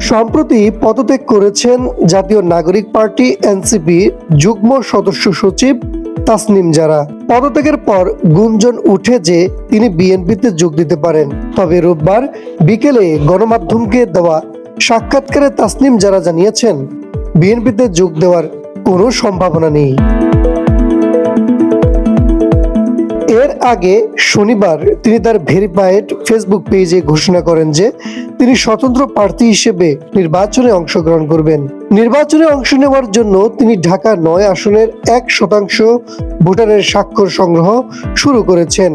সম্প্রতি পদত্যাগ করেছেন জাতীয় নাগরিক পার্টি এনসিপি যুগ্ম সদস্য সচিব তাসনিম জারা। পদত্যাগের পর গুঞ্জন উঠে যে তিনি বিএনপিতে যোগ দিতে পারেন। তবে রোববার বিকেলে গণমাধ্যমকে দেওয়া সাক্ষাৎকারে তাসনিম জারা জানিয়েছেন, বিএনপিতে যোগ দেওয়ার কোনো সম্ভাবনা নেই। এর আগে শনিবার তিনি তার ভেরিফাইড ফেসবুক পেজে ঘোষণা করেন যে তিনি স্বতন্ত্র প্রার্থী হিসেবে নির্বাচনে অংশগ্রহণ করবেন। নির্বাচনে অংশ নেওয়ার জন্য তিনি ঢাকা ৯ আসনের ১% ভোটারের স্বাক্ষর সংগ্রহ শুরু করেছেন।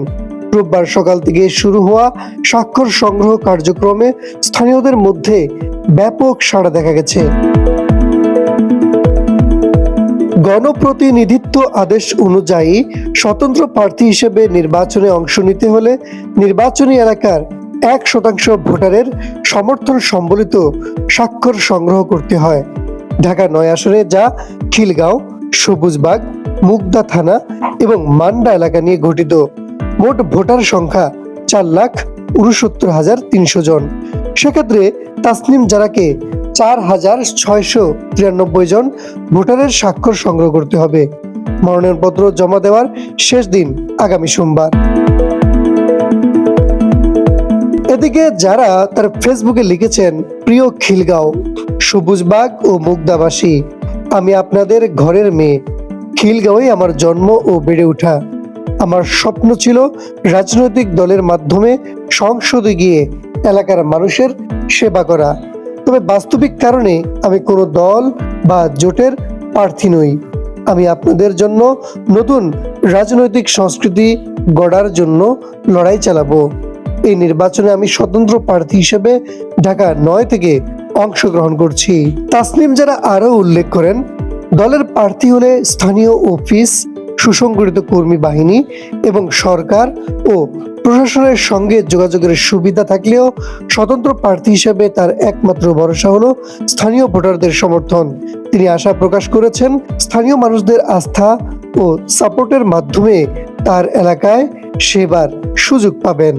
রোববার সকাল থেকে শুরু হওয়া স্বাক্ষর সংগ্রহ কার্যক্রমে স্থানীয়দের মধ্যে ব্যাপক সাড়া দেখা গেছে। গণপ্রতিনিধিত্ব আদেশ অনুযায়ী স্বতন্ত্র প্রার্থী হিসেবে নির্বাচনে অংশ নিতে হলে নির্বাচনী এলাকার ১% ভোটারের সমর্থন সম্বলিত স্বাক্ষর সংগ্রহ করতে হয়। ঢাকা ৯ আসনে যা খিলগাঁও, সবুজবাগ, মুগদা থানা এবং মান্ডা এলাকা নিয়ে গঠিত, মোট ভোটার সংখ্যা ৪,৬৯,৩০০ জন। সেক্ষেত্রে তাসনিম জারাকে ৪,৬৯৩ জন ভোটারের স্বাক্ষর সংগ্রহ করতে হবে। মনোনয়নপত্র জমা দেওয়ার শেষ দিন আগামী সোমবার। এদিকে যারা তার ফেসবুকে লিখেছেন, প্রিয় খিলগাঁও, সবুজবাগ ও মুগদাবাসী, আমি আপনাদের ঘরের মেয়ে। খিলগাঁওয়ে আমার জন্ম ও বেড়ে ওঠা। আমার স্বপ্ন ছিল রাজনৈতিক দলের মাধ্যমে সংসদে গিয়ে এলাকার মানুষের সেবা করা। তবে বাস্তবিক কারণে আমি কোনো দল বা জোটের প্রার্থী নই। আমি আপনাদের জন্য নতুন রাজনৈতিক সংস্কৃতি গড়ার জন্য লড়াই চালাবো। এই নির্বাচনে আমি স্বতন্ত্র প্রার্থী হিসেবে ঢাকা ৯ থেকে অংশগ্রহণ করছি। তাসনিম জারা আরও উল্লেখ করেন, দলের প্রার্থী হলে স্থানীয় অফিস, সুসংগঠিত কর্মী বাহিনী এবং সরকার ও প্রশাসনের সঙ্গে যোগাযোগের সুবিধা থাকলেও স্বতন্ত্র প্রার্থী হিসেবে তার একমাত্র ভরসা হলো স্থানীয় ভোটারদের সমর্থন। তিনি আশা প্রকাশ করেছেন, স্থানীয় মানুষদের আস্থা ও সাপোর্টের মাধ্যমে তার এলাকায় সেবার সুযোগ পাবেন।